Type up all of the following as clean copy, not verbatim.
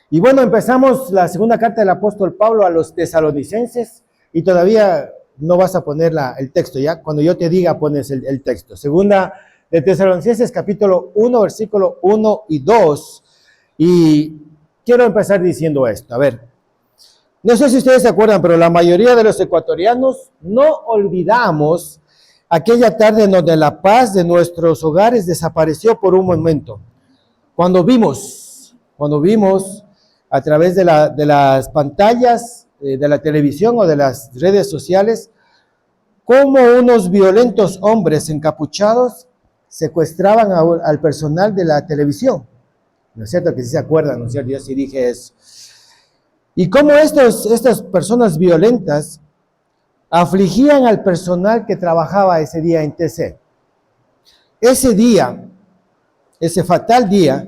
Y bueno, empezamos la segunda carta del apóstol Pablo a los tesalonicenses y todavía no vas a poner el texto, ¿ya? Cuando yo te diga pones el texto. Segunda de Tesalonicenses, capítulo 1, versículo 1 y 2. Y quiero empezar diciendo esto. A ver, no sé si ustedes se acuerdan, pero la mayoría de los ecuatorianos no olvidamos aquella tarde en donde la paz de nuestros hogares desapareció por un momento. Cuando vimos a través de las pantallas de la televisión o de las redes sociales, cómo unos violentos hombres encapuchados secuestraban al personal de la televisión. ¿No es cierto? Que sí se acuerdan, ¿no es cierto? Yo sí dije eso. Y cómo estas personas violentas afligían al personal que trabajaba ese día en TC. Ese día, ese fatal día,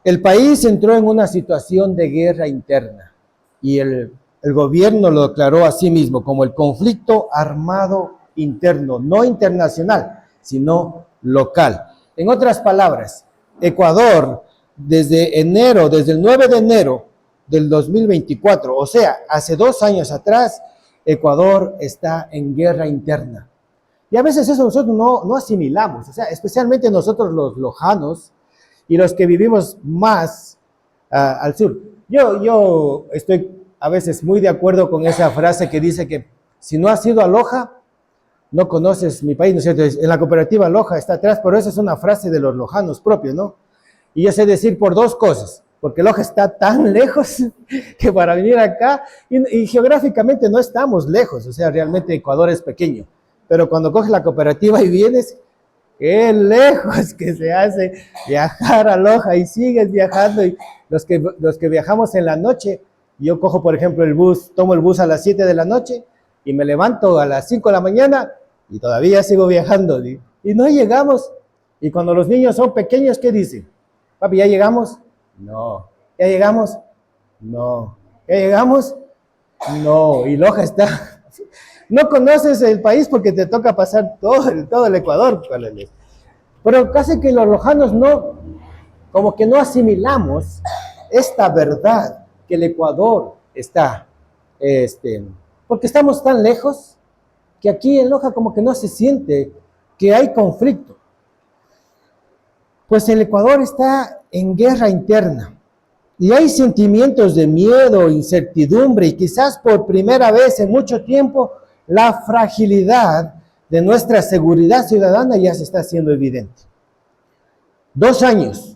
el país entró en una situación de guerra interna y el gobierno lo declaró a sí mismo como el conflicto armado interno, no internacional, sino local. En otras palabras, Ecuador, desde el 9 de enero del 2024, o sea, hace 2 años atrás, Ecuador está en guerra interna. Y a veces eso nosotros no asimilamos, o sea, especialmente nosotros los lojanos, y los que vivimos más al sur. Yo estoy a veces muy de acuerdo con esa frase que dice que si no has ido a Loja, no conoces mi país, ¿no es cierto? En la cooperativa Loja está atrás, pero esa es una frase de los lojanos propios, ¿no? Y yo sé decir por 2 cosas, porque Loja está tan lejos que para venir acá, y geográficamente no estamos lejos, o sea, realmente Ecuador es pequeño, pero cuando coges la cooperativa y vienes, qué lejos que se hace viajar a Loja y sigues viajando. Y los que viajamos en la noche, yo cojo por ejemplo tomo el bus a las 7 de la noche y me levanto a las 5 de la mañana y todavía sigo viajando. Y no llegamos. Y cuando los niños son pequeños, ¿qué dicen? Papi, ¿ya llegamos? No. ¿Ya llegamos? No. ¿Ya llegamos? No. Y Loja está... No conoces el país porque te toca pasar todo el Ecuador. Pero casi que los lojanos como que no asimilamos esta verdad que el Ecuador está, porque estamos tan lejos que aquí en Loja como que no se siente que hay conflicto. Pues el Ecuador está en guerra interna y hay sentimientos de miedo, incertidumbre y quizás por primera vez en mucho tiempo la fragilidad de nuestra seguridad ciudadana ya se está haciendo evidente. 2 años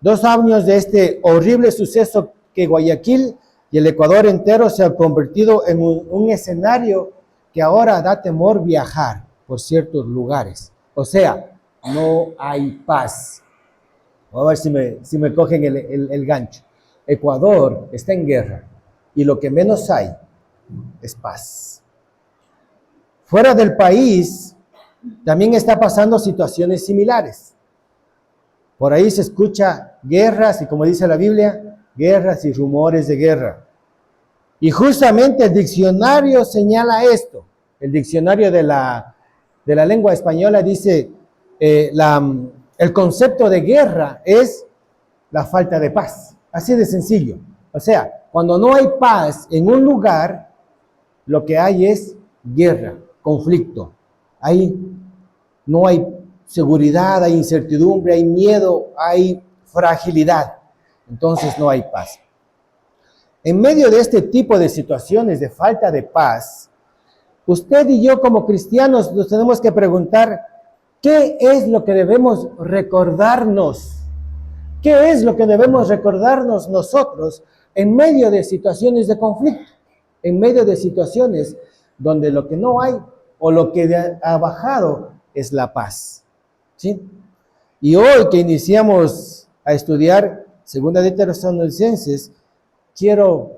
de este horrible suceso que Guayaquil y el Ecuador entero se han convertido en un escenario que ahora da temor viajar por ciertos lugares. O sea, no hay paz. Vamos a ver si me cogen el gancho. Ecuador está en guerra y lo que menos hay es paz. Fuera del país también está pasando situaciones similares. Por ahí se escucha guerras y, como dice la Biblia, guerras y rumores de guerra. Y justamente el diccionario señala esto. El diccionario de la lengua española dice, el concepto de guerra es la falta de paz. Así de sencillo. O sea, cuando no hay paz en un lugar, lo que hay es guerra, conflicto. Ahí no hay seguridad, hay incertidumbre, hay miedo, hay fragilidad. Entonces no hay paz. En medio de este tipo de situaciones de falta de paz, usted y yo como cristianos nos tenemos que preguntar, ¿qué es lo que debemos recordarnos? ¿Qué es lo que debemos recordarnos nosotros en medio de situaciones de conflicto? En medio de situaciones donde lo que no hay o lo que ha bajado es la paz. ¿Sí? Y hoy que iniciamos a estudiar Segunda de Tesalonicenses, quiero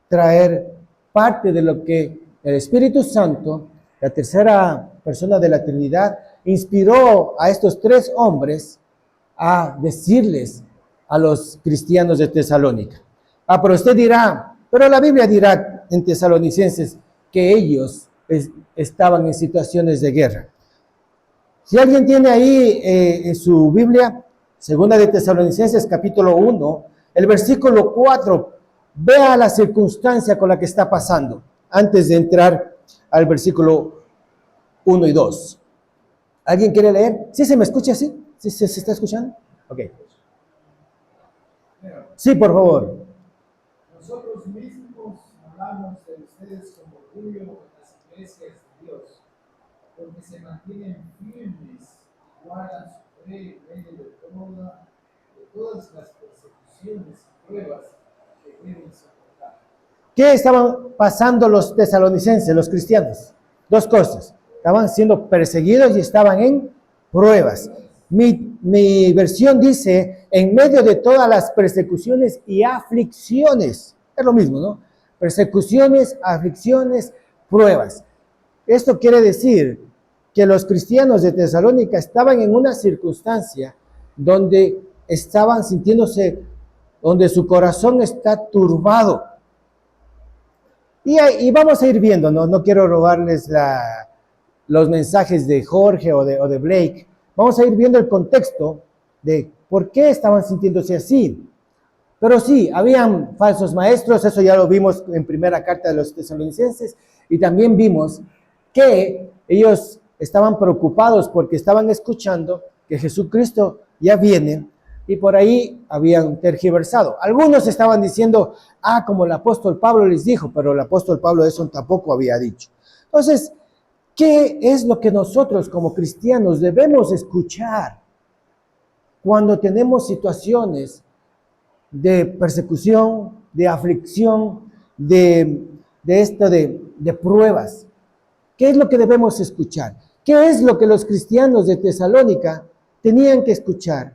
traer parte de lo que el Espíritu Santo, la tercera persona de la Trinidad, inspiró a estos 3 hombres a decirles a los cristianos de Tesalónica. Pero usted dirá, pero la Biblia dirá en Tesalonicenses que ellos estaban en situaciones de guerra. Si alguien tiene ahí en su Biblia, Segunda de Tesalonicenses capítulo 1, El versículo 4, vea la circunstancia con la que está pasando, antes de entrar al versículo 1 y 2. ¿Alguien quiere leer? ¿Sí se me escucha así? ¿Sí se está escuchando? Ok. Sí, por favor. Nosotros mismos hablamos de ustedes con orgullo en las iglesias de Dios, porque se mantienen firmes y guardan su fe en medio de todas las persecuciones y pruebas que deben soportar. ¿Qué estaban pasando los tesalonicenses, los cristianos? Dos cosas. Estaban siendo perseguidos y estaban en pruebas. Mi versión dice, en medio de todas las persecuciones y aflicciones. Es lo mismo, ¿no? Persecuciones, aflicciones, pruebas. Esto quiere decir que los cristianos de Tesalónica estaban en una circunstancia donde estaban sintiéndose, donde su corazón está turbado. Y vamos a ir viendo, no quiero robarles los mensajes de Jorge o de Blake. Vamos a ir viendo el contexto de por qué estaban sintiéndose así. Pero sí, habían falsos maestros, eso ya lo vimos en primera carta de los tesalonicenses, y también vimos que ellos estaban preocupados porque estaban escuchando que Jesucristo ya viene, y por ahí habían tergiversado. Algunos estaban diciendo, como el apóstol Pablo les dijo, pero el apóstol Pablo eso tampoco había dicho. Entonces, ¿qué es lo que nosotros como cristianos debemos escuchar cuando tenemos situaciones de persecución, de aflicción, de pruebas? ¿Qué es lo que debemos escuchar? ¿Qué es lo que los cristianos de Tesalónica tenían que escuchar?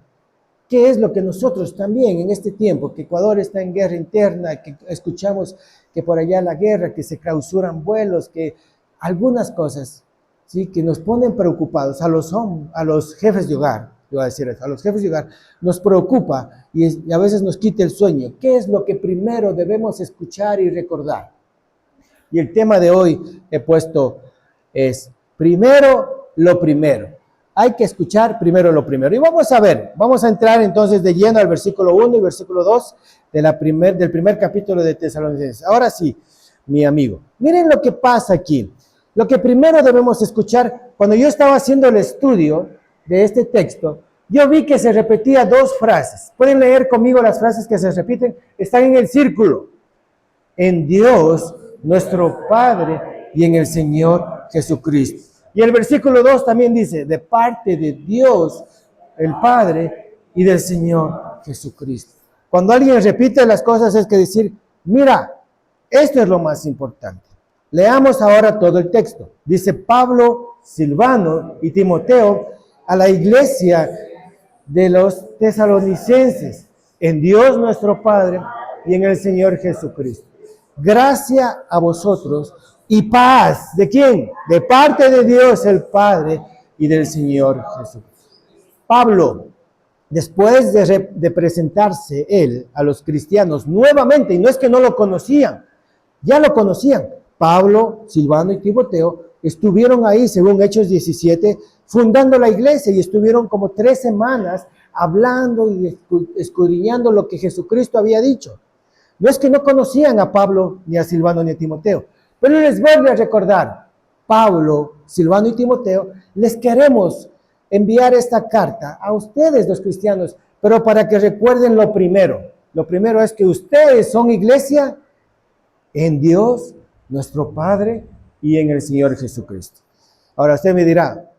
¿Qué es lo que nosotros también en este tiempo, que Ecuador está en guerra interna, que escuchamos que por allá la guerra, que se clausuran vuelos, que algunas cosas, ¿sí?, que nos ponen preocupados a los jefes de hogar, yo voy a decir eso, a los jefes de hogar, nos preocupa y a veces nos quita el sueño? ¿Qué es lo que primero debemos escuchar y recordar? Y el tema de hoy he puesto es primero lo primero. Hay que escuchar primero lo primero. Y vamos a ver, vamos a entrar entonces de lleno al versículo 1 y versículo 2 del primer capítulo de Tesalonicenses. Ahora sí, mi amigo, miren lo que pasa aquí. Lo que primero debemos escuchar, cuando yo estaba haciendo el estudio de este texto, yo vi que se repetía dos frases. ¿Pueden leer conmigo las frases que se repiten? Están en el círculo. En Dios, nuestro Padre, y en el Señor Jesucristo. Y el versículo 2 también dice, de parte de Dios, el Padre, y del Señor Jesucristo. Cuando alguien repite las cosas es que decir, mira, esto es lo más importante. Leamos ahora todo el texto. Dice Pablo, Silvano y Timoteo a la iglesia de los tesalonicenses, en Dios nuestro Padre y en el Señor Jesucristo. Gracia a vosotros y paz. ¿De quién? De parte de Dios el Padre y del Señor Jesús. Pablo, después de presentarse él a los cristianos nuevamente, y no es que no lo conocían, ya lo conocían. Pablo, Silvano y Timoteo estuvieron ahí, según Hechos 17, fundando la iglesia, y estuvieron como 3 semanas hablando y escudriñando lo que Jesucristo había dicho. No es que no conocían a Pablo, ni a Silvano, ni a Timoteo, pero les voy a recordar, Pablo, Silvano y Timoteo, les queremos enviar esta carta a ustedes los cristianos, pero para que recuerden lo primero. Lo primero es que ustedes son iglesia en Dios, nuestro Padre, y en el Señor Jesucristo. Ahora usted me dirá,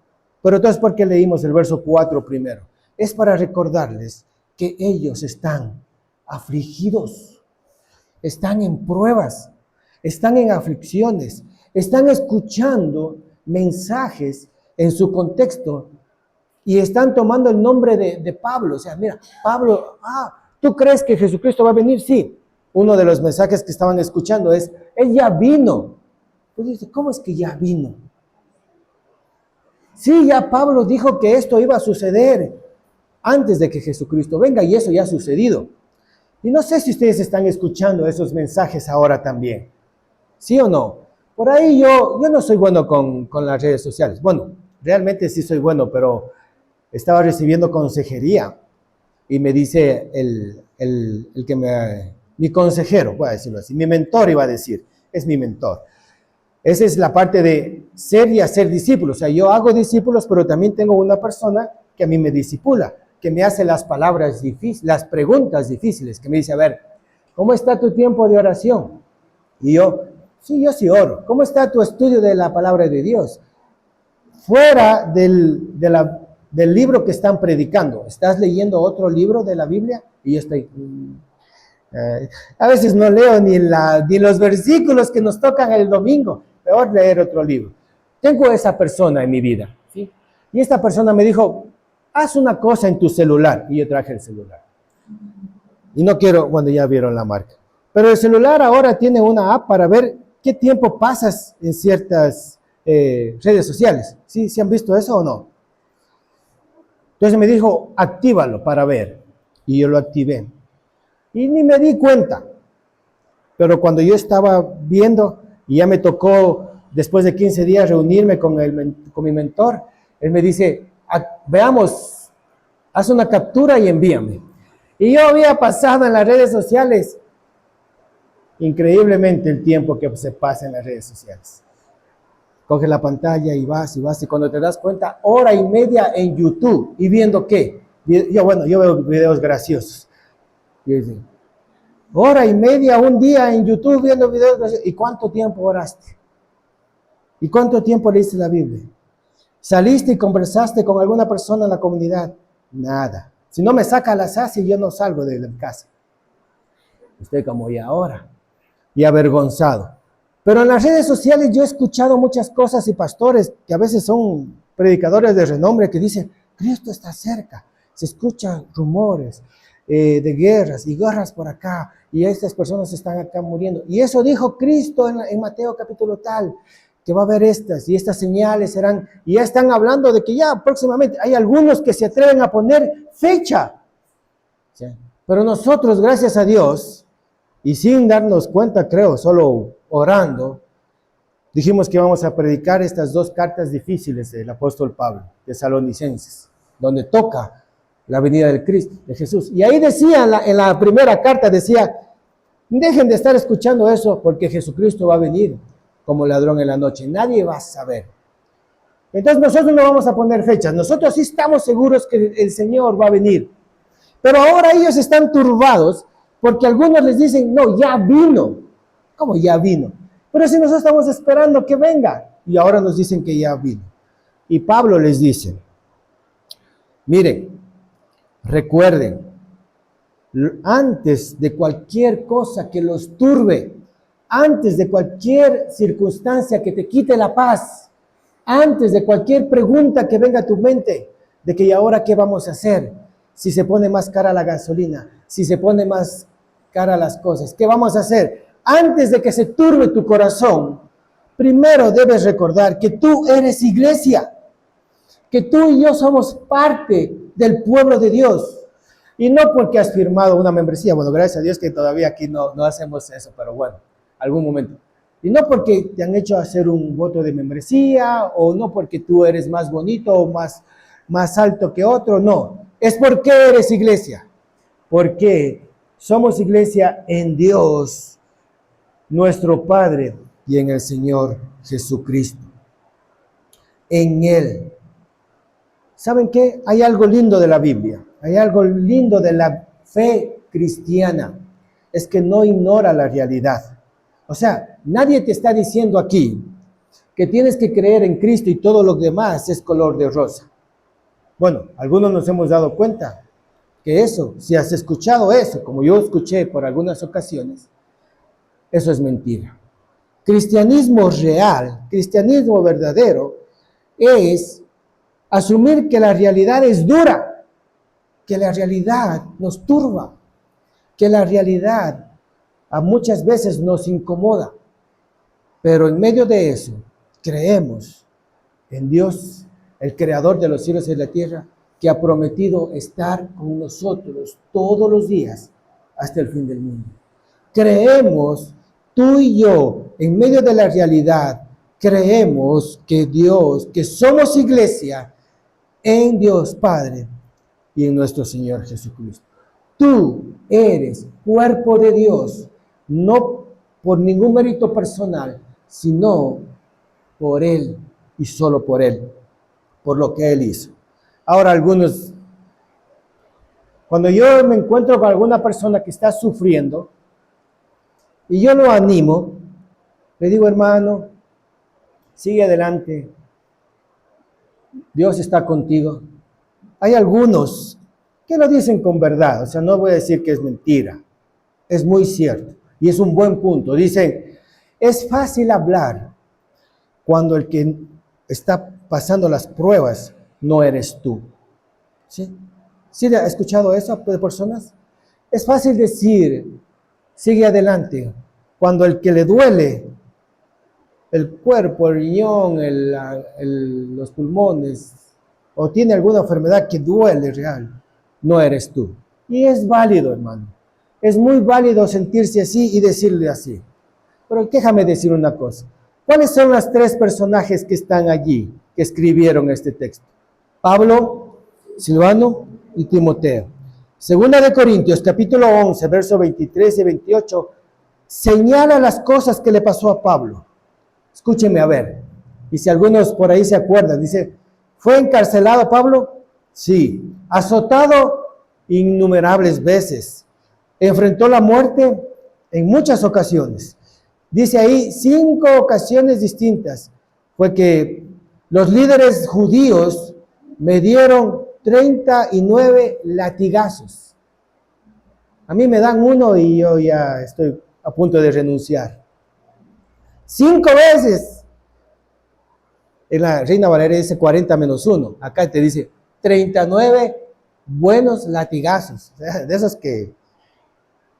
pero entonces ¿por qué leímos el verso 4 primero? Es para recordarles que ellos están afligidos, están en pruebas, están en aflicciones, están escuchando mensajes en su contexto y están tomando el nombre de Pablo. O sea, mira, Pablo, ¿tú crees que Jesucristo va a venir? Sí. Uno de los mensajes que estaban escuchando es, Él ya vino. Pues dice, ¿cómo es que ya vino? Sí, ya Pablo dijo que esto iba a suceder antes de que Jesucristo venga, y eso ya ha sucedido. Y no sé si ustedes están escuchando esos mensajes ahora también. ¿Sí o no? Por ahí yo no soy bueno con las redes sociales. Bueno, realmente sí soy bueno, pero estaba recibiendo consejería Y me dice mi consejero, voy a decirlo así, mi mentor iba a decir, es mi mentor. Esa es la parte de ser y hacer discípulos. O sea, yo hago discípulos, pero también tengo una persona que a mí me discipula, que me hace las palabras difíciles, las preguntas difíciles, que me dice, a ver, ¿cómo está tu tiempo de oración? Y yo sí oro. ¿Cómo está tu estudio de la palabra de Dios? Fuera del libro que están predicando, ¿estás leyendo otro libro de la Biblia? Y yo estoy... a veces no leo ni los versículos que nos tocan el domingo. Peor leer otro libro. Tengo esa persona en mi vida, ¿sí? Y esta persona me dijo, haz una cosa en tu celular. Y yo traje el celular. Y no quiero, bueno, ya vieron la marca. Pero el celular ahora tiene una app para ver qué tiempo pasas en ciertas redes sociales. ¿Sí? ¿Sí han visto eso o no? Entonces me dijo, actívalo para ver. Y yo lo activé. Y ni me di cuenta. Pero cuando yo estaba viendo, y ya me tocó, después de 15 días, reunirme con mi mentor, él me dice, veamos, haz una captura y envíame. Y yo había pasado en las redes sociales, increíblemente el tiempo que se pasa en las redes sociales. Coges la pantalla y vas, y cuando te das cuenta, 1 hora y media en YouTube, y viendo qué. Yo veo videos graciosos. Y yo digo, 1 hora y media un día en YouTube viendo videos graciosos. ¿Y cuánto tiempo oraste? ¿Y cuánto tiempo leíste la Biblia? ¿Saliste y conversaste con alguna persona en la comunidad? Nada. Si no me saca la SASI, yo no salgo de la casa. Estoy como ya ahora, y avergonzado. Pero en las redes sociales yo he escuchado muchas cosas y pastores que a veces son predicadores de renombre que dicen, Cristo está cerca. Se escuchan rumores de guerras y guerras por acá, y estas personas están acá muriendo. Y eso dijo Cristo en Mateo capítulo tal, que va a haber estas, y estas señales serán, y ya están hablando de que ya próximamente hay algunos que se atreven a poner fecha. ¿Sí? Pero nosotros, gracias a Dios, y sin darnos cuenta, creo, solo orando, dijimos que íbamos a predicar estas 2 cartas difíciles del apóstol Pablo, Tesalonicenses, donde toca la venida del Cristo, de Jesús. Y ahí decía, en la primera carta decía, dejen de estar escuchando eso, porque Jesucristo va a venir como ladrón en la noche. Nadie va a saber. Entonces nosotros no vamos a poner fechas. Nosotros sí estamos seguros que el Señor va a venir. Pero ahora ellos están turbados porque algunos les dicen, no, ya vino. ¿Cómo ya vino? Pero si nosotros estamos esperando que venga. Y ahora nos dicen que ya vino. Y Pablo les dice, miren, recuerden, antes de cualquier cosa que los turbe, antes de cualquier circunstancia que te quite la paz, antes de cualquier pregunta que venga a tu mente, de que ¿y ahora qué vamos a hacer? Si se pone más cara la gasolina, si se pone más cara las cosas, ¿qué vamos a hacer? Antes de que se turbe tu corazón, primero debes recordar que tú eres iglesia, que tú y yo somos parte del pueblo de Dios. Y no porque has firmado una membresía, bueno, gracias a Dios que todavía aquí no hacemos eso, pero bueno, algún momento. Y no porque te han hecho hacer un voto de membresía, o no porque tú eres más bonito o más alto que otro, no. Es porque eres iglesia. Porque somos iglesia en Dios, nuestro Padre, y en el Señor Jesucristo. En Él. ¿Saben qué? Hay algo lindo de la Biblia. Hay algo lindo de la fe cristiana. Es que no ignora la realidad. O sea, nadie te está diciendo aquí que tienes que creer en Cristo y todo lo demás es color de rosa. Bueno, algunos nos hemos dado cuenta que eso, si has escuchado eso, como yo escuché por algunas ocasiones, eso es mentira. Cristianismo real, cristianismo verdadero, es asumir que la realidad es dura, que la realidad nos turba, que la realidad a muchas veces nos incomoda, pero en medio de eso creemos en Dios, el creador de los cielos y la tierra, que ha prometido estar con nosotros todos los días hasta el fin del mundo. Creemos, tú y yo, en medio de la realidad, creemos que Dios, que somos iglesia en Dios Padre, y en nuestro Señor Jesucristo. Tú eres cuerpo de Dios, no por ningún mérito personal, sino por Él y solo por Él, por lo que Él hizo. Ahora cuando yo me encuentro con alguna persona que está sufriendo y yo lo animo, le digo, hermano, sigue adelante, Dios está contigo. Hay algunos que lo dicen con verdad, o sea, no voy a decir que es mentira, es muy cierto y es un buen punto. Dicen, es fácil hablar cuando el que está pasando las pruebas no eres tú. ¿Sí? ¿Sí ha escuchado eso de personas? Es fácil decir, sigue adelante, cuando el que le duele el cuerpo, el riñón, los pulmones, o tiene alguna enfermedad que duele real, no eres tú. Y es válido, hermano. Es muy válido sentirse así y decirle así. Pero déjame decir una cosa. ¿Cuáles son los tres personajes que están allí, que escribieron este texto? Pablo, Silvano y Timoteo. Segunda de Corintios, capítulo 11, versos 23 y 28, señala las cosas que le pasó a Pablo. Escúchenme a ver. Y si algunos por ahí se acuerdan, dice, ¿fue encarcelado Pablo? Sí. Azotado innumerables veces. Enfrentó la muerte en muchas ocasiones. Dice ahí 5 ocasiones distintas. Fue que los líderes judíos me dieron 39 latigazos. A mí me dan uno y yo ya estoy a punto de renunciar. 5 veces. En la Reina Valera dice 40 menos 1. Acá te dice 39 buenos latigazos. De esos que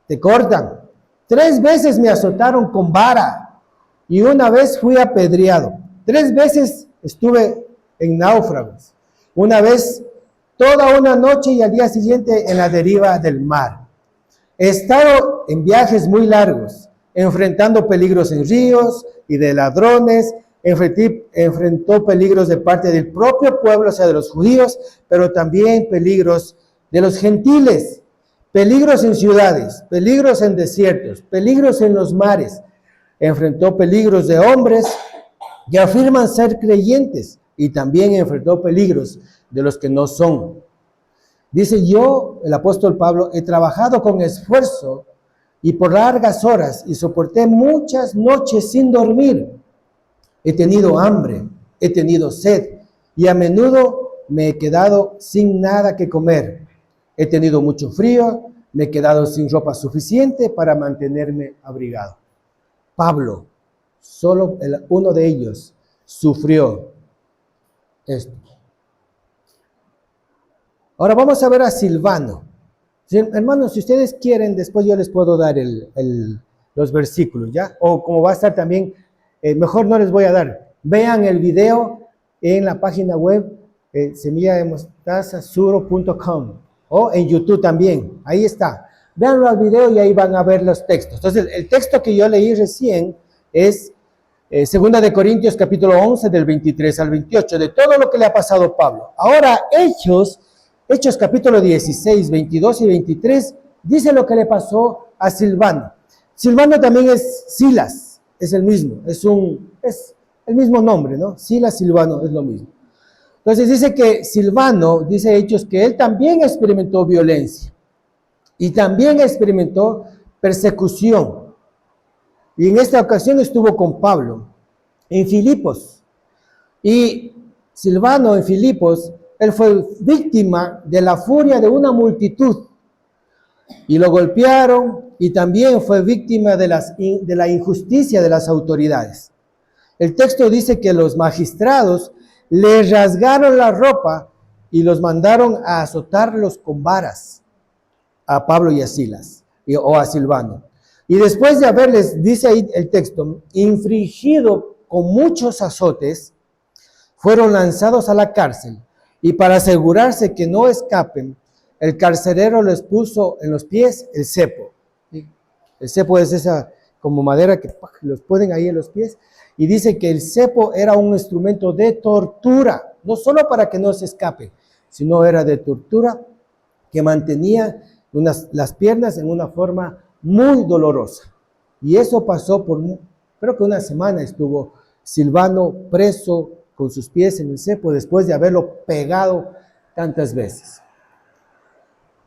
te cortan. 3 veces me azotaron con vara y una vez fui apedreado. 3 veces estuve en náufragos. Una vez toda una noche y al día siguiente en la deriva del mar. He estado en viajes muy largos, enfrentando peligros en ríos y de ladrones. Enfrentó peligros de parte del propio pueblo, o sea, de los judíos, pero también peligros de los gentiles. Peligros en ciudades, peligros en desiertos, peligros en los mares. Enfrentó peligros de hombres que afirman ser creyentes y también enfrentó peligros de los que no son. Dice, yo, el apóstol Pablo, he trabajado con esfuerzo y por largas horas y soporté muchas noches sin dormir. He tenido hambre, he tenido sed y a menudo me he quedado sin nada que comer. He tenido mucho frío, me he quedado sin ropa suficiente para mantenerme abrigado. Pablo, solo uno de ellos, sufrió esto. Ahora vamos a ver a Silvano. Hermanos, si ustedes quieren, después yo les puedo dar los versículos, ¿ya? O como va a estar también, mejor no les voy a dar. Vean el video en la página web semillademostaza.suro.com o en YouTube también, ahí está. Veanlo al video y ahí van a ver los textos. Entonces, el texto que yo leí recién es 2 de Corintios capítulo 11 del 23 al 28, de todo lo que le ha pasado a Pablo. Ahora, Hechos capítulo 16, 22 y 23, dice lo que le pasó a Silvano. Silvano también es Silas, es el mismo, es el mismo nombre, ¿no? Silas, Silvano, es lo mismo. Entonces dice que Silvano, dice Hechos, que él también experimentó violencia y también experimentó persecución. Y en esta ocasión estuvo con Pablo en Filipos. Y Silvano en Filipos, él fue víctima de la furia de una multitud y lo golpearon y también fue víctima de la injusticia de las autoridades. El texto dice que los magistrados le rasgaron la ropa y los mandaron a azotarlos con varas a Pablo y a Silas o a Silvano. Y después de haberles, dice ahí el texto, infligido con muchos azotes, fueron lanzados a la cárcel. Y para asegurarse que no escapen, el carcelero les puso en los pies el cepo. El cepo es esa como madera que los ponen ahí en los pies. Y dice que el cepo era un instrumento de tortura, no solo para que no se escape, sino era de tortura que mantenía las piernas en una forma muy dolorosa. Y eso pasó creo que una semana estuvo Silvano preso con sus pies en el cepo después de haberlo pegado tantas veces.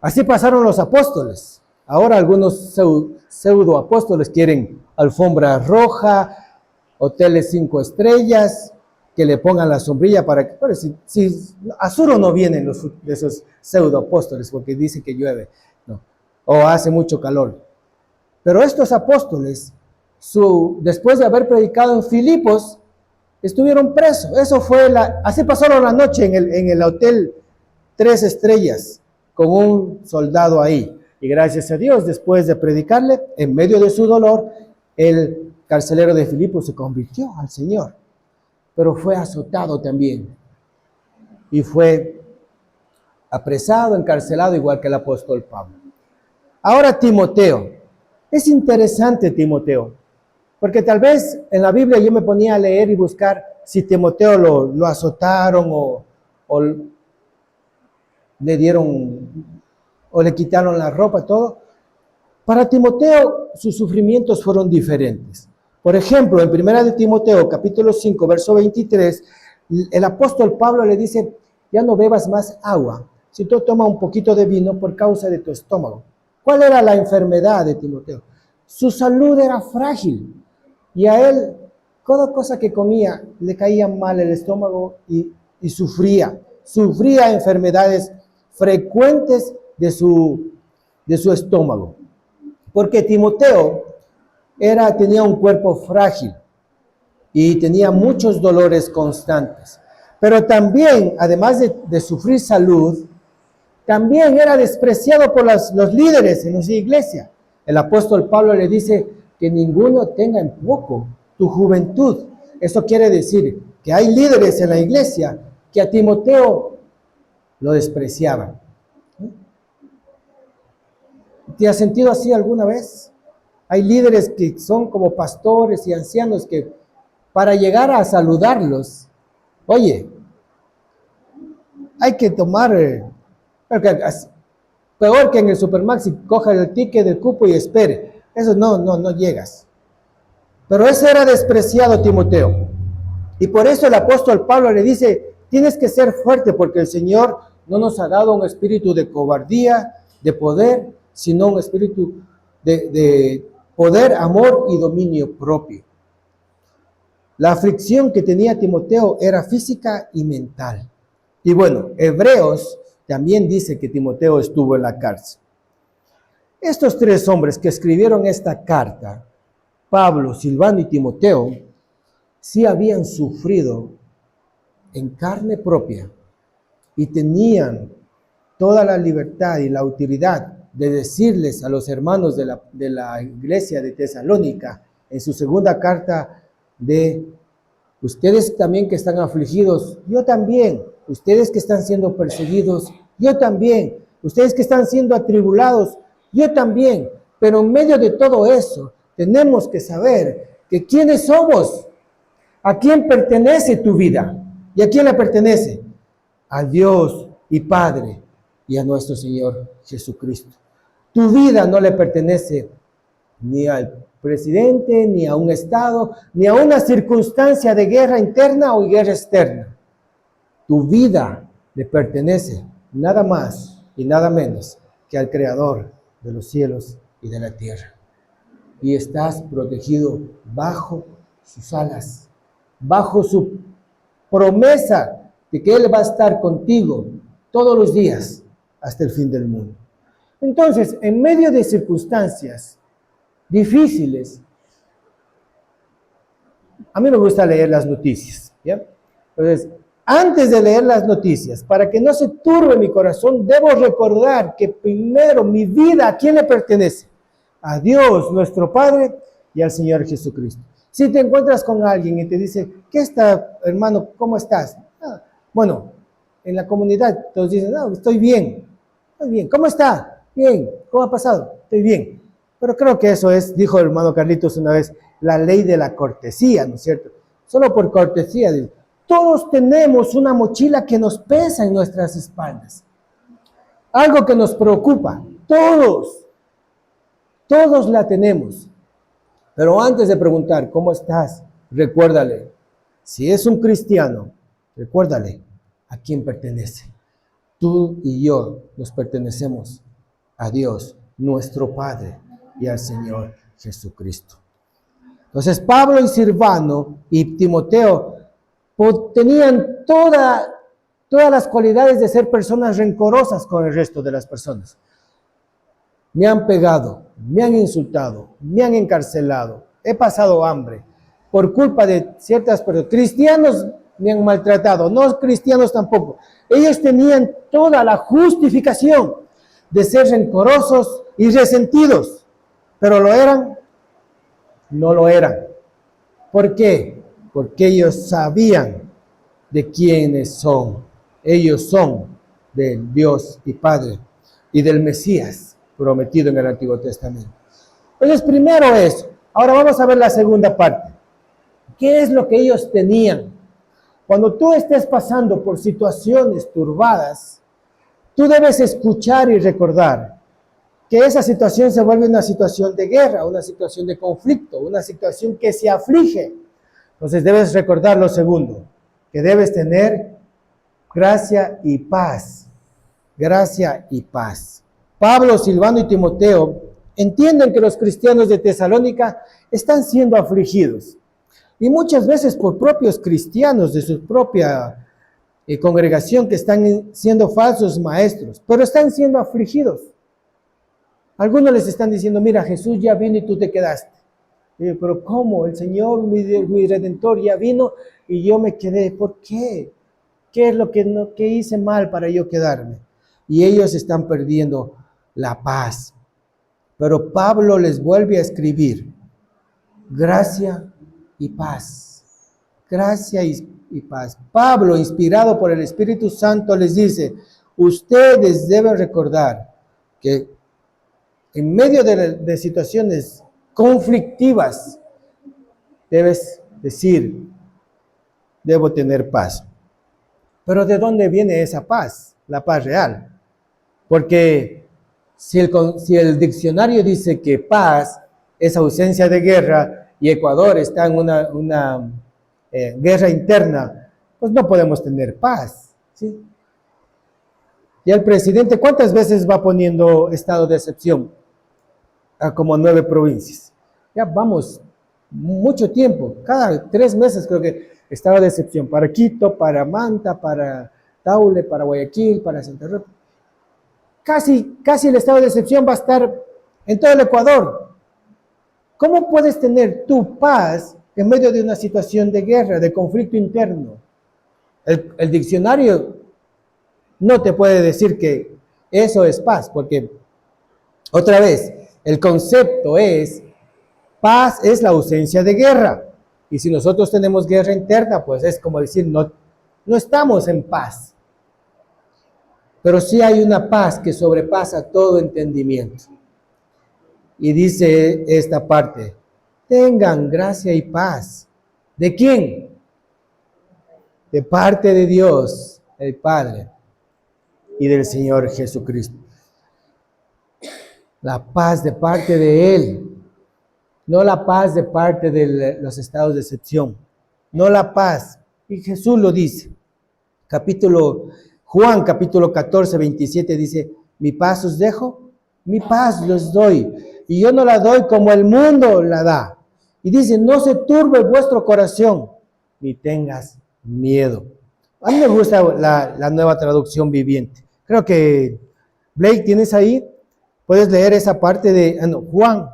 Así pasaron los apóstoles. Ahora algunos pseudo apóstoles quieren alfombra roja, hoteles 5 estrellas, que le pongan la sombrilla para que... Pero si a Suro no vienen de esos pseudo apóstoles porque dicen que llueve, no, o hace mucho calor. Pero estos apóstoles, después de haber predicado en Filipos, estuvieron presos. Así pasaron la noche en el hotel 3 estrellas con un soldado ahí. Y gracias a Dios, después de predicarle, en medio de su dolor, el carcelero de Filipos se convirtió al Señor. Pero fue azotado también. Y fue apresado, encarcelado, igual que el apóstol Pablo. Ahora Timoteo. Es interesante Timoteo, porque tal vez en la Biblia yo me ponía a leer y buscar si Timoteo lo azotaron o le dieron o le quitaron la ropa, todo. Para Timoteo sus sufrimientos fueron diferentes. Por ejemplo, en 1 de Timoteo, capítulo 5, verso 23, el apóstol Pablo le dice, ya no bebas más agua, si tú tomas un poquito de vino por causa de tu estómago. ¿Cuál era la enfermedad de Timoteo? Su salud era frágil y a él, cada cosa que comía, le caía mal el estómago y sufría enfermedades frecuentes de su estómago. Porque Timoteo tenía un cuerpo frágil y tenía muchos dolores constantes. Pero también, además de sufrir salud, también era despreciado por los líderes en su iglesia. El apóstol Pablo le dice que ninguno tenga en poco tu juventud. Eso quiere decir que hay líderes en la iglesia que a Timoteo lo despreciaban. ¿Te has sentido así alguna vez? Hay líderes que son como pastores y ancianos que para llegar a saludarlos, oye, hay que tomar, peor que en el Supermaxi, coja el ticket del cupo y espere. Eso no llegas. Pero ese era despreciado Timoteo. Y por eso el apóstol Pablo le dice, tienes que ser fuerte porque el Señor no nos ha dado un espíritu de cobardía, de poder, sino un espíritu de poder, amor y dominio propio. La aflicción que tenía Timoteo era física y mental. Y bueno, Hebreos también dice que Timoteo estuvo en la cárcel. Estos 3 hombres que escribieron esta carta, Pablo, Silvano y Timoteo, sí habían sufrido en carne propia y tenían toda la libertad y la autoridad de decirles a los hermanos de la iglesia de Tesalónica en su segunda carta de ustedes también que están afligidos, yo también, ustedes que están siendo perseguidos, yo también, ustedes que están siendo atribulados, yo también, pero en medio de todo eso tenemos que saber que quiénes somos, a quién pertenece tu vida y a quién le pertenece, a Dios y Padre y a nuestro Señor Jesucristo. Tu vida no le pertenece ni al presidente, ni a un estado, ni a una circunstancia de guerra interna o guerra externa. Tu vida le pertenece nada más y nada menos que al Creador de los cielos y de la tierra. Y estás protegido bajo sus alas, bajo su promesa de que Él va a estar contigo todos los días hasta el fin del mundo. Entonces, en medio de circunstancias difíciles, a mí me gusta leer las noticias, ¿ya? Entonces, antes de leer las noticias, para que no se turbe mi corazón, debo recordar que primero mi vida, ¿a quién le pertenece? A Dios, nuestro Padre, y al Señor Jesucristo. Si te encuentras con alguien y te dice, ¿qué está, hermano? ¿Cómo estás? Bueno, en la comunidad todos dicen, no, estoy bien. ¿Cómo está? Bien. ¿Cómo ha pasado? Estoy bien. Pero creo que eso es, dijo el hermano Carlitos una vez, la ley de la cortesía, ¿no es cierto? Solo por cortesía. Todos tenemos una mochila que nos pesa en nuestras espaldas. algo que nos preocupa. Todos la tenemos. Pero antes de preguntar, ¿cómo estás? Recuérdale, si es un cristiano, recuérdale a quién pertenece. Tú y yo nos pertenecemos a Dios, nuestro Padre, y al Señor Jesucristo. Entonces, Pablo y Silvano y Timoteo tenían todas las cualidades de ser personas rencorosas con el resto de las personas. Me han pegado, me han insultado, me han encarcelado, he pasado hambre por culpa de ciertas personas. Cristianos me han maltratado, no cristianos tampoco. Ellos tenían toda la justificación de ser rencorosos y resentidos, pero ¿lo eran? No lo eran. ¿Por qué? Porque ellos sabían de quiénes son. Ellos son del Dios y Padre y del Mesías prometido en el Antiguo Testamento. Entonces, primero eso. Ahora vamos a ver la segunda parte. ¿Qué es lo que ellos tenían? Cuando tú estés pasando por situaciones turbadas, tú debes escuchar y recordar que esa situación se vuelve una situación de guerra, una situación de conflicto, una situación que se aflige. Entonces debes recordar lo segundo, que debes tener gracia y paz. Gracia y paz. Pablo, Silvano y Timoteo entienden que los cristianos de Tesalónica están siendo afligidos. Y muchas veces por propios cristianos de su propia congregación que están siendo falsos maestros, pero están siendo afligidos. Algunos les están diciendo, mira, Jesús ya vino y tú te quedaste. Pero ¿cómo? El Señor, mi Redentor, ya vino y yo me quedé. ¿Por qué? ¿Qué es lo que hice mal para yo quedarme? Y ellos están perdiendo la paz. Pero Pablo les vuelve a escribir, gracia y paz. Gracia y paz. Pablo, inspirado por el Espíritu Santo, les dice, ustedes deben recordar que en medio de situaciones conflictivas, debes decir, debo tener paz. Pero ¿de dónde viene esa paz? La paz real. Porque si el diccionario dice que paz es ausencia de guerra y Ecuador está en una guerra interna, pues no podemos tener paz, ¿sí? Y el presidente, ¿cuántas veces va poniendo estado de excepción a como 9 provincias? Ya vamos mucho tiempo, cada 3 meses creo que estado de excepción para Quito, para Manta, para Taule, para Guayaquil, para Santa Rosa. Casi el estado de excepción va a estar en todo el Ecuador. ¿Cómo puedes tener tu paz en medio de una situación de guerra, de conflicto interno? El diccionario no te puede decir que eso es paz, porque otra vez, el concepto es, paz es la ausencia de guerra. Y si nosotros tenemos guerra interna, pues es como decir, no estamos en paz. Pero sí hay una paz que sobrepasa todo entendimiento. Y dice esta parte, tengan gracia y paz. ¿De quién? De parte de Dios, el Padre, y del Señor Jesucristo. La paz de parte de Él, no la paz de parte de los estados de excepción, no la paz. Y Jesús lo dice. Juan capítulo 14, 27 dice, mi paz os dejo, mi paz los doy. Y yo no la doy como el mundo la da. Y dice, no se turbe vuestro corazón, ni tengas miedo. A mí me gusta la nueva traducción viviente. Creo que, Blake, ¿tienes ahí? Puedes leer esa parte de Juan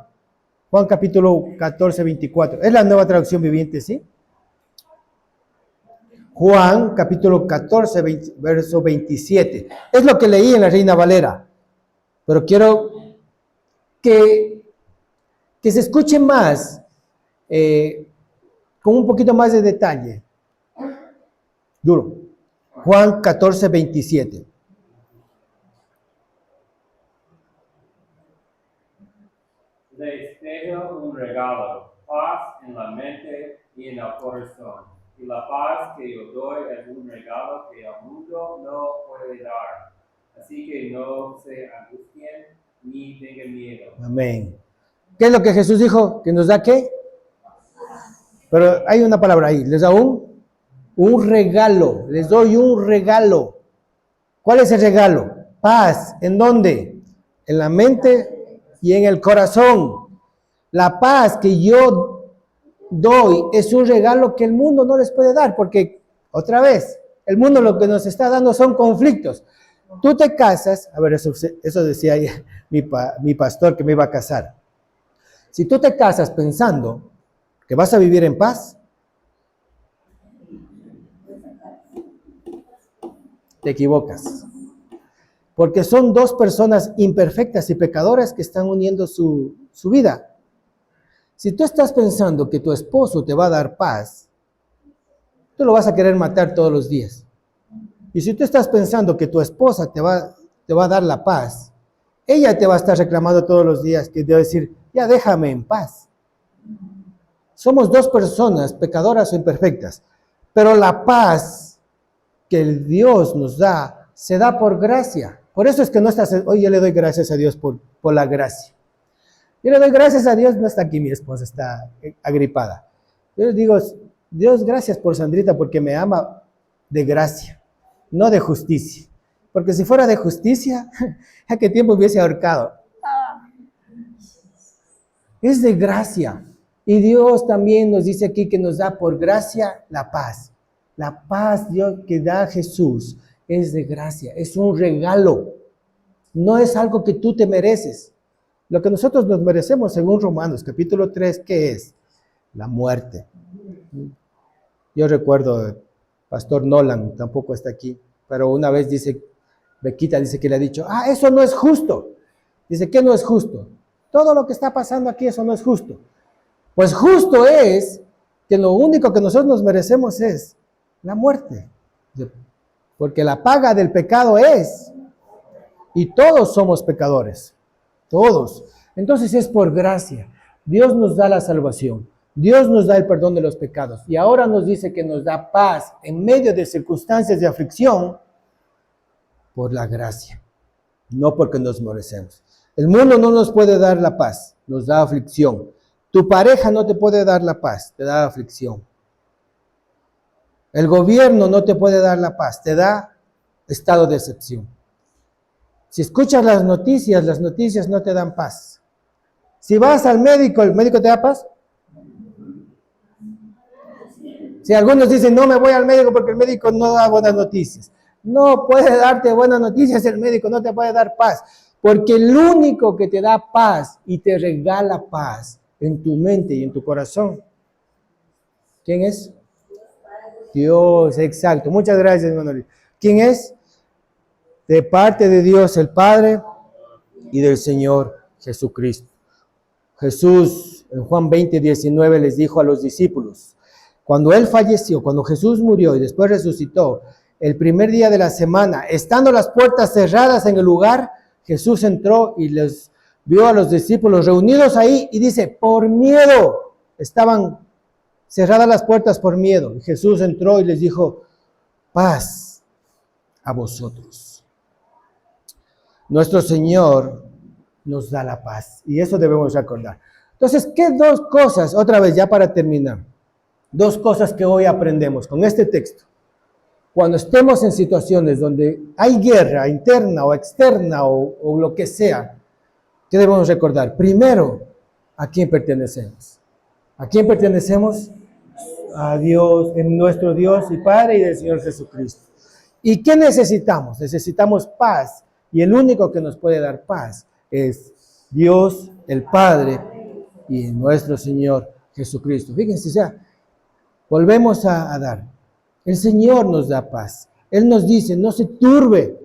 capítulo 14, 24. Es la nueva traducción viviente, ¿sí? Juan capítulo 14, verso 27. Es lo que leí en la Reina Valera. Pero quiero que se escuche más, con un poquito más de detalle. Duro. Juan 14, 27. Les dejo un regalo, paz en la mente y en el corazón. Y la paz que yo doy es un regalo que el mundo no puede dar. Así que no se angustien ni tengan miedo. Amén. ¿Qué es lo que Jesús dijo? ¿Que nos da qué? Pero hay una palabra ahí. Les da un regalo. Les doy un regalo. ¿Cuál es el regalo? Paz. ¿En dónde? En la mente y en el corazón. La paz que yo doy es un regalo que el mundo no les puede dar, porque, otra vez, el mundo lo que nos está dando son conflictos. Tú te casas, a ver, eso decía mi pastor que me iba a casar. Si tú te casas pensando que vas a vivir en paz, te equivocas. Porque son dos personas imperfectas y pecadoras que están uniendo su vida. Si tú estás pensando que tu esposo te va a dar paz, tú lo vas a querer matar todos los días. Y si tú estás pensando que tu esposa te va a dar la paz, ella te va a estar reclamando todos los días, que te va a decir, ya déjame en paz. Somos dos personas pecadoras o imperfectas, pero la paz que el Dios nos da, se da por gracia. Por eso es que no estás, hoy yo le doy gracias a Dios por la gracia. Yo le doy gracias a Dios, no está aquí mi esposa, está agripada. Yo les digo, Dios, gracias por Sandrita, porque me ama de gracia, no de justicia. Porque si fuera de justicia, ¿a qué tiempo hubiese ahorcado? Es de gracia. Y Dios también nos dice aquí que nos da por gracia la paz. La paz Dios que da Jesús es de gracia, es un regalo. No es algo que tú te mereces. Lo que nosotros nos merecemos, según Romanos, capítulo 3, ¿qué es? La muerte. Yo recuerdo, Pastor Nolan tampoco está aquí, pero una vez Bequita dice que le ha dicho, eso no es justo. Dice, ¿qué no es justo? Todo lo que está pasando aquí, eso no es justo. Pues justo es que lo único que nosotros nos merecemos es la muerte. Porque la paga del pecado es, y todos somos pecadores. Todos. Entonces es por gracia. Dios nos da la salvación. Dios nos da el perdón de los pecados. Y ahora nos dice que nos da paz en medio de circunstancias de aflicción por la gracia. No porque nos merecemos. El mundo no nos puede dar la paz. Nos da aflicción. Tu pareja no te puede dar la paz. Te da aflicción. El gobierno no te puede dar la paz. Te da estado de excepción. Si escuchas las noticias no te dan paz. Si vas al médico, ¿el médico te da paz? Si algunos dicen, no me voy al médico porque el médico no da buenas noticias. No puede darte buenas noticias el médico, no te puede dar paz. Porque el único que te da paz y te regala paz en tu mente y en tu corazón, ¿quién es? Dios, exacto. Muchas gracias, Manuel. ¿Quién es? De parte de Dios el Padre y del Señor Jesucristo. Jesús en Juan 20:19 les dijo a los discípulos, cuando Él falleció, cuando Jesús murió y después resucitó, el primer día de la semana, estando las puertas cerradas en el lugar, Jesús entró y les vio a los discípulos reunidos ahí y dice, por miedo, estaban cerradas las puertas por miedo. Y Jesús entró y les dijo, paz a vosotros. Nuestro Señor nos da la paz y eso debemos recordar. Entonces, ¿qué dos cosas, otra vez ya para terminar, dos cosas que hoy aprendemos con este texto? Cuando estemos en situaciones donde hay guerra interna o externa o lo que sea, ¿qué debemos recordar? Primero, ¿a quién pertenecemos? ¿A quién pertenecemos? A Dios, en nuestro Dios y Padre y del Señor Jesucristo. ¿Y qué necesitamos? Necesitamos paz. Y el único que nos puede dar paz es Dios, el Padre y nuestro Señor Jesucristo. Fíjense, o sea, volvemos a dar. El Señor nos da paz. Él nos dice, no se turbe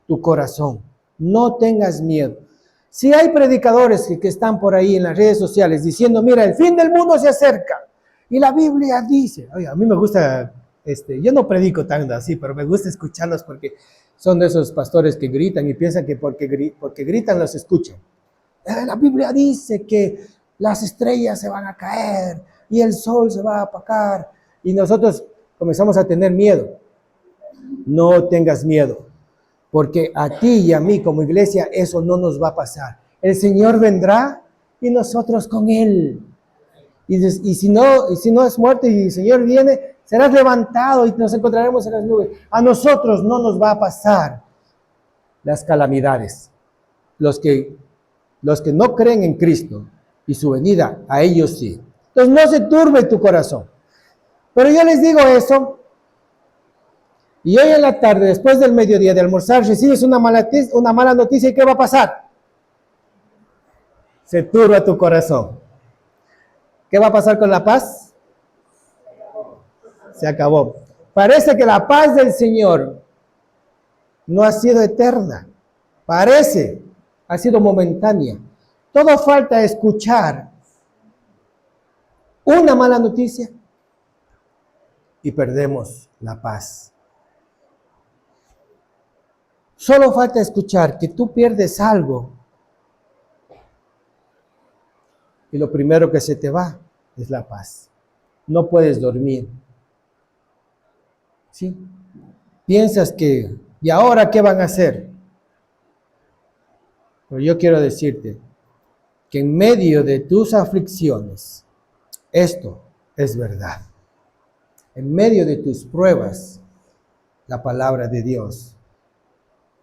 tu corazón, no tengas miedo. Si hay predicadores que están por ahí en las redes sociales diciendo, mira, el fin del mundo se acerca. Y la Biblia dice, oye, a mí me gusta, yo no predico tanto así, pero me gusta escucharlos porque son de esos pastores que gritan y piensan que porque gritan los escuchan. La Biblia dice que las estrellas se van a caer y el sol se va a apagar y nosotros comenzamos a tener miedo. No tengas miedo, porque a ti y a mí como iglesia eso no nos va a pasar. El Señor vendrá y nosotros con Él. Y si no es muerte y el Señor viene, serás levantado y nos encontraremos en las nubes. A nosotros no nos va a pasar las calamidades. Los que no creen en Cristo y su venida, a ellos sí. Entonces no se turbe tu corazón. Pero yo les digo eso, y hoy en la tarde, después del mediodía de almorzar, recibes una mala noticia, ¿y qué va a pasar? Se turba tu corazón. ¿Qué va a pasar con la paz? Se acabó. Parece que la paz del Señor no ha sido eterna. Parece, ha sido momentánea. Todo falta escuchar una mala noticia y perdemos la paz. Solo falta escuchar que tú pierdes algo y lo primero que se te va es la paz. No puedes dormir. ¿Sí? Piensas que, ¿y ahora qué van a hacer? Pero yo quiero decirte que en medio de tus aflicciones, esto es verdad. En medio de tus pruebas, la palabra de Dios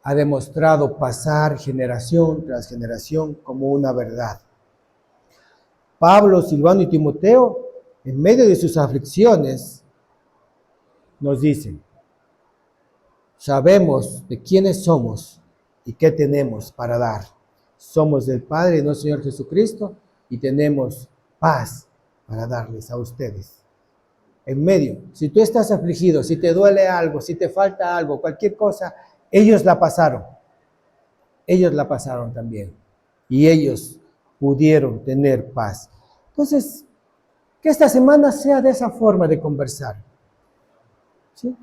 ha demostrado pasar generación tras generación como una verdad. Pablo, Silvano y Timoteo, en medio de sus aflicciones, nos dicen, sabemos de quiénes somos y qué tenemos para dar. Somos del Padre y nuestro Señor Jesucristo y tenemos paz para darles a ustedes. En medio, si tú estás afligido, si te duele algo, si te falta algo, cualquier cosa, ellos la pasaron. Ellos la pasaron también. Y ellos pudieron tener paz. Entonces, que esta semana sea de esa forma de conversar. ¿Sí?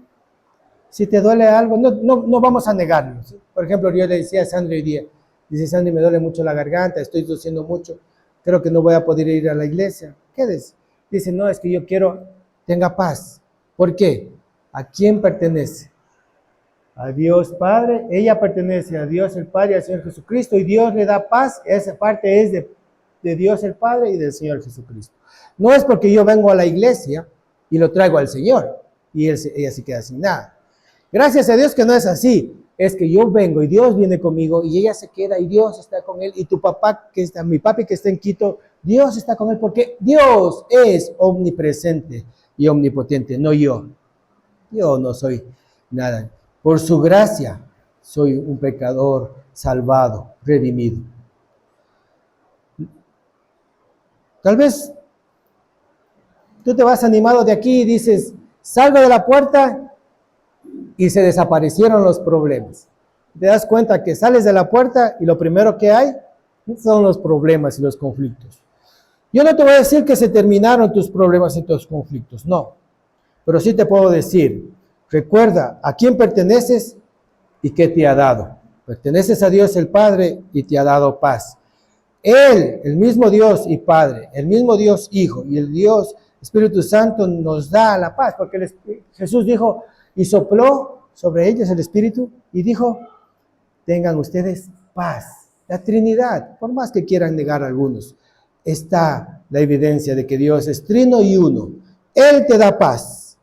Si te duele algo, no vamos a negarlo. ¿Sí? Por ejemplo, yo le decía a Sandra hoy día, dice, Sandra, me duele mucho la garganta, estoy tosiendo mucho, creo que no voy a poder ir a la iglesia. ¿Qué dice? Dice, no, es que yo quiero, tenga paz. ¿Por qué? ¿A quién pertenece? A Dios Padre, ella pertenece a Dios el Padre y al Señor Jesucristo, y Dios le da paz, esa parte es de Dios el Padre y del Señor Jesucristo. No es porque yo vengo a la iglesia y lo traigo al Señor, y ella se queda sin nada. Gracias a Dios que no es así, es que yo vengo y Dios viene conmigo y ella se queda y Dios está con él, y tu papá mi papi que está en Quito, Dios está con él porque Dios es omnipresente y omnipotente, no yo. Yo no soy nada. Por su gracia soy un pecador salvado, redimido. Tal vez tú te vas animado de aquí y dices, salgo de la puerta y se desaparecieron los problemas. Te das cuenta que sales de la puerta y lo primero que hay son los problemas y los conflictos. Yo no te voy a decir que se terminaron tus problemas y tus conflictos, no. Pero sí te puedo decir, recuerda a quién perteneces y qué te ha dado. Perteneces a Dios el Padre y te ha dado paz. Él, el mismo Dios y Padre, el mismo Dios Hijo y el Dios Espíritu Santo nos da la paz, porque Jesús dijo y sopló sobre ellos el Espíritu y dijo, tengan ustedes paz. La Trinidad, por más que quieran negar algunos, está la evidencia de que Dios es trino y uno. Él te da paz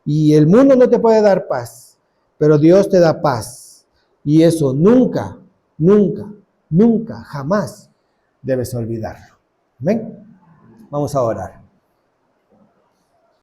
y el mundo no te puede dar paz, pero Dios te da paz y eso nunca, nunca, nunca, jamás debes olvidarlo. ¿Ven? Vamos a orar.